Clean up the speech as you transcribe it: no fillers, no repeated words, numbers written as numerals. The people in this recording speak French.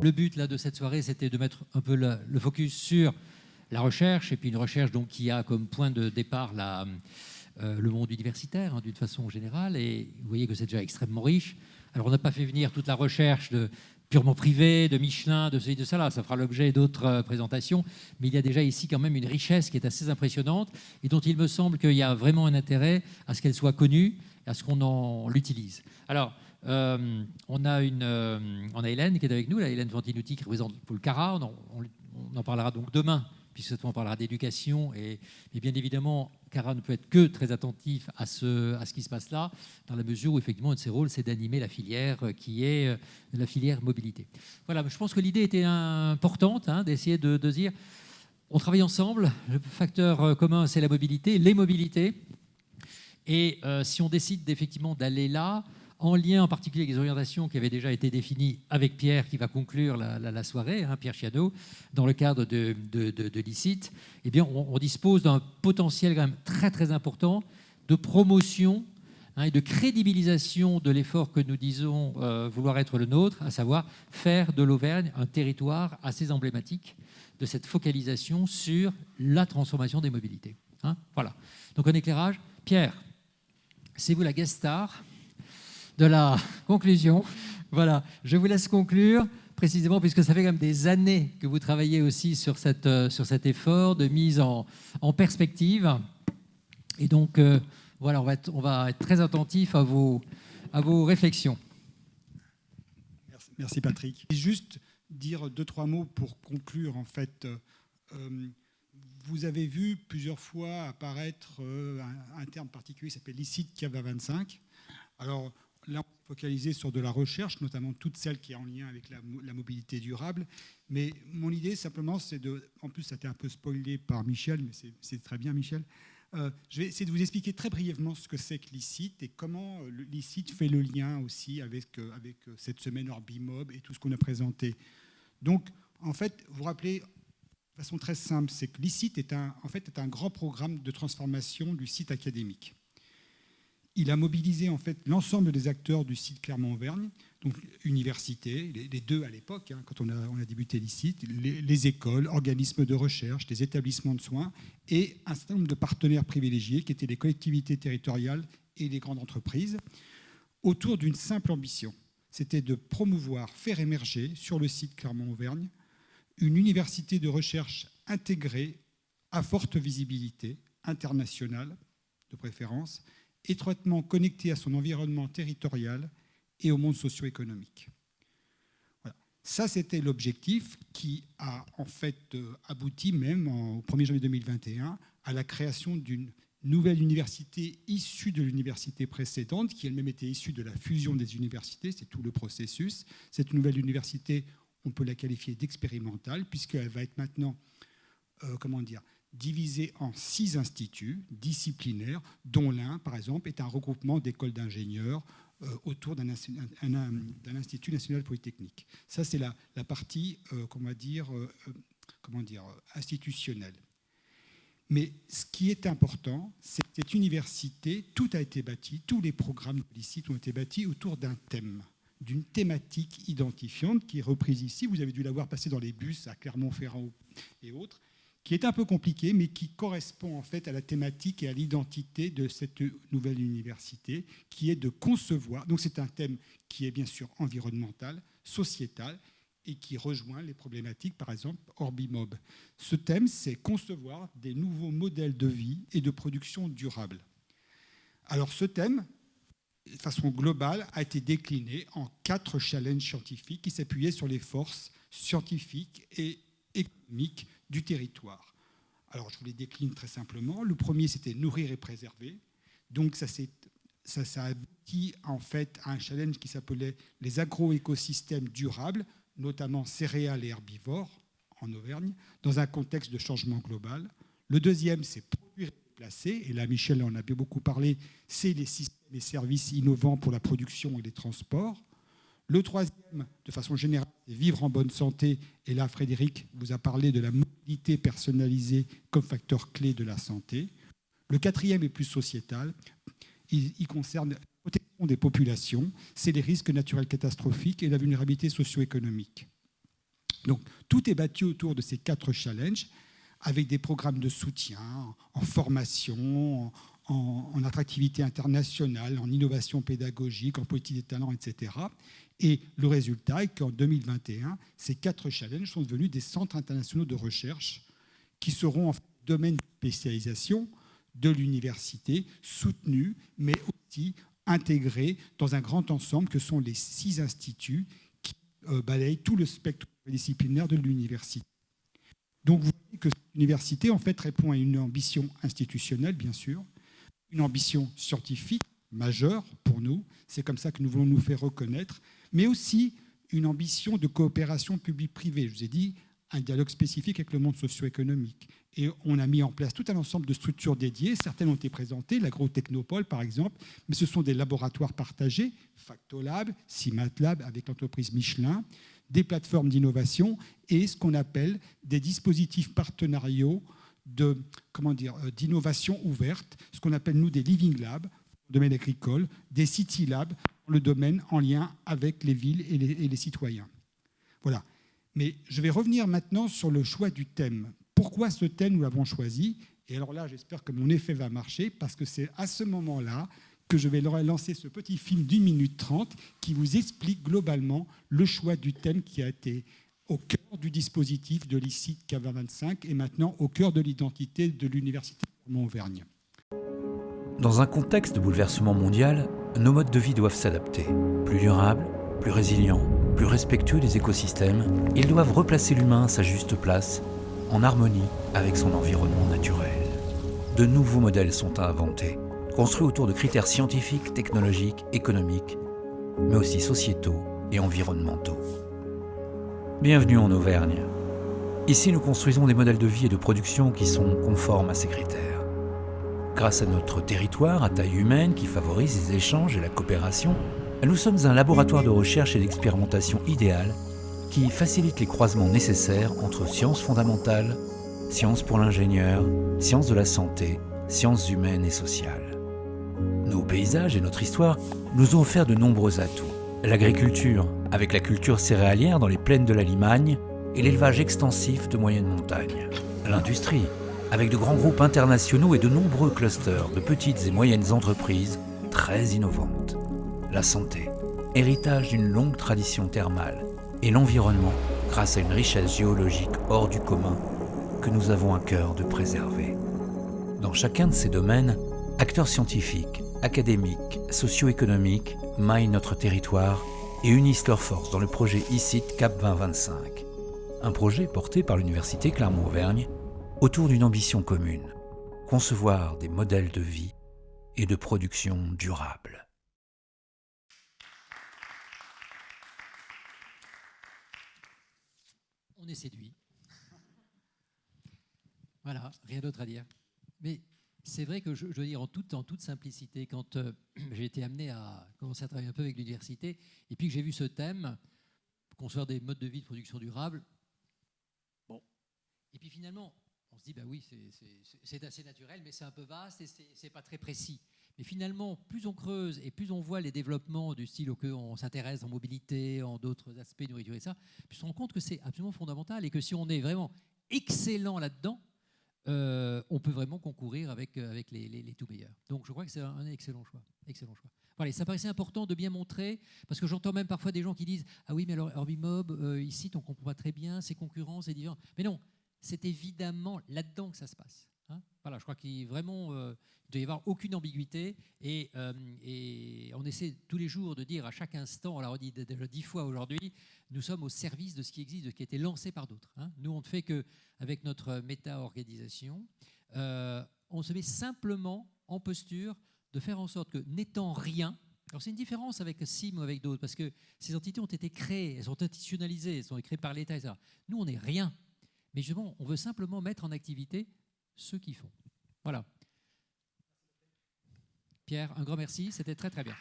Le but là, de cette soirée, c'était de mettre un peu le focus sur la recherche, et puis une recherche donc, qui a comme point de départ le monde universitaire, hein, d'une façon générale. Et vous voyez que c'est déjà extrêmement riche. Alors, on n'a pas fait venir toute la recherche purement privée, de Michelin, de ceci, de ça. Là, ça fera l'objet d'autres présentations. Mais il y a déjà ici quand même une richesse qui est assez impressionnante et dont il me semble qu'il y a vraiment un intérêt à ce qu'elle soit connue, à ce qu'on l'utilise. Alors, on a Hélène qui est avec nous, là, Hélène Fantinuti qui représente Poulcara. On en parlera donc demain, puisque on parlera d'éducation. Et bien évidemment, Cara ne peut être que très attentif à ce qui se passe là, dans la mesure où effectivement un de ses rôles, c'est d'animer la filière qui est la filière mobilité. Voilà, je pense que l'idée était importante, hein, d'essayer de dire, on travaille ensemble, le facteur commun, c'est la mobilité, les mobilités. Et si on décide effectivement d'aller là, en lien en particulier avec les orientations qui avaient déjà été définies avec Pierre, qui va conclure la soirée, hein, Pierre Chiadeau, dans le cadre de l'ICIT, eh bien, on dispose d'un potentiel quand même très très important de promotion, hein, et de crédibilisation de l'effort que nous disons vouloir être le nôtre, à savoir faire de l'Auvergne un territoire assez emblématique de cette focalisation sur la transformation des mobilités. Hein, voilà. Donc un éclairage. Pierre, c'est vous la guest star de la conclusion. Voilà, je vous laisse conclure, précisément, puisque ça fait quand même des années que vous travaillez aussi sur cet effort de mise en perspective. Et donc, voilà, on va être très attentif à vos réflexions. Merci Patrick. Et juste dire 2-3 mots pour conclure, en fait. Vous avez vu plusieurs fois apparaître un terme particulier qui s'appelle l'ICIT CAVA 25. Alors, là, on est focalisé sur de la recherche, notamment toute celle qui est en lien avec la mobilité durable. Mais mon idée, simplement, c'est de... En plus, ça a été un peu spoilé par Michel, mais c'est très bien, Michel. Je vais essayer de vous expliquer très brièvement ce que c'est que l'ICIT et comment l'ICIT fait le lien aussi avec cette semaine Orbimob et tout ce qu'on a présenté. Donc, en fait, vous vous rappelez, de façon très simple, c'est que l'ICIT est un grand programme de transformation du site académique. Il a mobilisé en fait l'ensemble des acteurs du site Clermont-Auvergne, donc universités, les deux à l'époque, hein, quand on a débuté l'ICIT, les écoles, organismes de recherche, les établissements de soins et un certain nombre de partenaires privilégiés qui étaient les collectivités territoriales et les grandes entreprises, autour d'une simple ambition. C'était de promouvoir, faire émerger sur le site Clermont-Auvergne une université de recherche intégrée à forte visibilité internationale, de préférence, étroitement connectée à son environnement territorial et au monde socio-économique. Voilà. Ça, c'était l'objectif qui a en fait abouti même au 1er janvier 2021 à la création d'une nouvelle université issue de l'université précédente, qui elle-même était issue de la fusion des universités, c'est tout le processus. Cette nouvelle université, on peut la qualifier d'expérimentale, puisqu'elle va être maintenant, divisée en 6 instituts disciplinaires, dont l'un, par exemple, est un regroupement d'écoles d'ingénieurs autour d'un institut national polytechnique. Ça, c'est la partie, institutionnelle. Mais ce qui est important, c'est que cette université, tout a été bâti, tous les programmes de l'ICIT ont été bâtis autour d'un thème, d'une thématique identifiante qui est reprise ici. Vous avez dû la voir passer dans les bus à Clermont-Ferrand et autres, qui est un peu compliqué, mais qui correspond en fait à la thématique et à l'identité de cette nouvelle université, qui est de concevoir. Donc c'est un thème qui est bien sûr environnemental, sociétal, et qui rejoint les problématiques, par exemple, Orbimob. Ce thème, c'est concevoir des nouveaux modèles de vie et de production durable. Alors ce thème, de façon globale, a été décliné en 4 challenges scientifiques qui s'appuyaient sur les forces scientifiques et économiques du territoire. Alors, je vous les décline très simplement. Le premier, c'était nourrir et préserver. Donc, ça aboutit en fait à un challenge qui s'appelait les agroécosystèmes durables, notamment céréales et herbivores en Auvergne, dans un contexte de changement global. Le deuxième, c'est produire et déplacer. Et là, Michel en a beaucoup parlé, c'est les systèmes et services innovants pour la production et les transports. Le troisième, de façon générale, c'est vivre en bonne santé. Et là, Frédéric vous a parlé de la mobilité personnalisée comme facteur clé de la santé. Le quatrième est plus sociétal. Il concerne la protection des populations. C'est les risques naturels catastrophiques et la vulnérabilité socio-économique. Donc, tout est bâti autour de ces 4 challenges, avec des programmes de soutien, en formation, en attractivité internationale, en innovation pédagogique, en politique des talents, etc. Et le résultat est qu'en 2021, ces 4 challenges sont devenus des centres internationaux de recherche qui seront en domaine de spécialisation de l'université, soutenus, mais aussi intégrés dans un grand ensemble que sont les 6 instituts qui balayent tout le spectre disciplinaire de l'université. Donc vous voyez que cette université en fait répond à une ambition institutionnelle, bien sûr, une ambition scientifique majeure pour nous, c'est comme ça que nous voulons nous faire reconnaître, mais aussi une ambition de coopération publique-privée. Je vous ai dit, un dialogue spécifique avec le monde socio-économique. Et on a mis en place tout un ensemble de structures dédiées. Certaines ont été présentées, l'Agro-Technopole par exemple, mais ce sont des laboratoires partagés, Factolab, Cimatlab avec l'entreprise Michelin, des plateformes d'innovation et ce qu'on appelle des dispositifs partenariaux d'innovation ouverte, ce qu'on appelle nous des Living Labs, dans le domaine agricole, des City Labs, dans le domaine en lien avec les villes et les citoyens. Voilà. Mais je vais revenir maintenant sur le choix du thème. Pourquoi ce thème, nous l'avons choisi? Et alors là, j'espère que mon effet va marcher, parce que c'est à ce moment-là que je vais leur lancer ce petit film d'1 minute 30 qui vous explique globalement le choix du thème qui a été au cœur du dispositif de l'ICIT CAP2025 et maintenant au cœur de l'identité de l'Université Auvergne. Dans un contexte de bouleversement mondial, nos modes de vie doivent s'adapter. Plus durables, plus résilients, plus respectueux des écosystèmes, ils doivent replacer l'humain à sa juste place, en harmonie avec son environnement naturel. De nouveaux modèles sont à inventer, construits autour de critères scientifiques, technologiques, économiques, mais aussi sociétaux et environnementaux. Bienvenue en Auvergne. Ici, nous construisons des modèles de vie et de production qui sont conformes à ces critères. Grâce à notre territoire à taille humaine qui favorise les échanges et la coopération, nous sommes un laboratoire de recherche et d'expérimentation idéal qui facilite les croisements nécessaires entre sciences fondamentales, sciences pour l'ingénieur, sciences de la santé, sciences humaines et sociales. Nos paysages et notre histoire nous ont offert de nombreux atouts. L'agriculture, avec la culture céréalière dans les plaines de la Limagne et l'élevage extensif de moyenne montagne. L'industrie, avec de grands groupes internationaux et de nombreux clusters de petites et moyennes entreprises très innovantes. La santé, héritage d'une longue tradition thermale, et l'environnement, grâce à une richesse géologique hors du commun que nous avons à cœur de préserver. Dans chacun de ces domaines, acteurs scientifiques, académiques, socio-économiques maillent notre territoire et unissent leurs forces dans le projet ICIT CAP2025, un projet porté par l'Université Clermont-Auvergne autour d'une ambition commune, concevoir des modèles de vie et de production durables. On est séduit. Voilà, rien d'autre à dire. Mais c'est vrai que je veux dire en toute simplicité, quand j'ai été amené à commencer à travailler un peu avec l'université, et puis que j'ai vu ce thème, construire des modes de vie de production durable, bon. Et puis finalement, on se dit, bah oui, c'est assez naturel, mais c'est un peu vaste et c'est pas très précis. Mais finalement, plus on creuse et plus on voit les développements du style auquel on s'intéresse en mobilité, en d'autres aspects, nourriture et ça, plus on se rend compte que c'est absolument fondamental et que si on est vraiment excellent là-dedans, on peut vraiment concourir avec les tout meilleurs. Donc je crois que c'est un excellent choix. Excellent choix. Voilà, ça paraissait important de bien montrer, parce que j'entends même parfois des gens qui disent « Ah oui, mais alors Orbimob, ici, on ne comprend pas très bien, c'est concurrent, c'est différent. » Mais non, c'est évidemment là-dedans que ça se passe. Hein, voilà, je crois qu'il vraiment, il ne doit y avoir aucune ambiguïté et on essaie tous les jours de dire à chaque instant, on l'a redit déjà 10 fois aujourd'hui, nous sommes au service de ce qui existe, de ce qui a été lancé par d'autres. Hein. Nous, on ne fait qu'avec notre méta-organisation, on se met simplement en posture de faire en sorte que, n'étant rien, alors c'est une différence avec CIM ou avec d'autres, parce que ces entités ont été créées, elles sont institutionnalisées, elles sont créées par l'État, etc. Nous, on n'est rien. Mais justement, on veut simplement mettre en activité ceux qui font. Voilà. Pierre, un grand merci, c'était très très bien.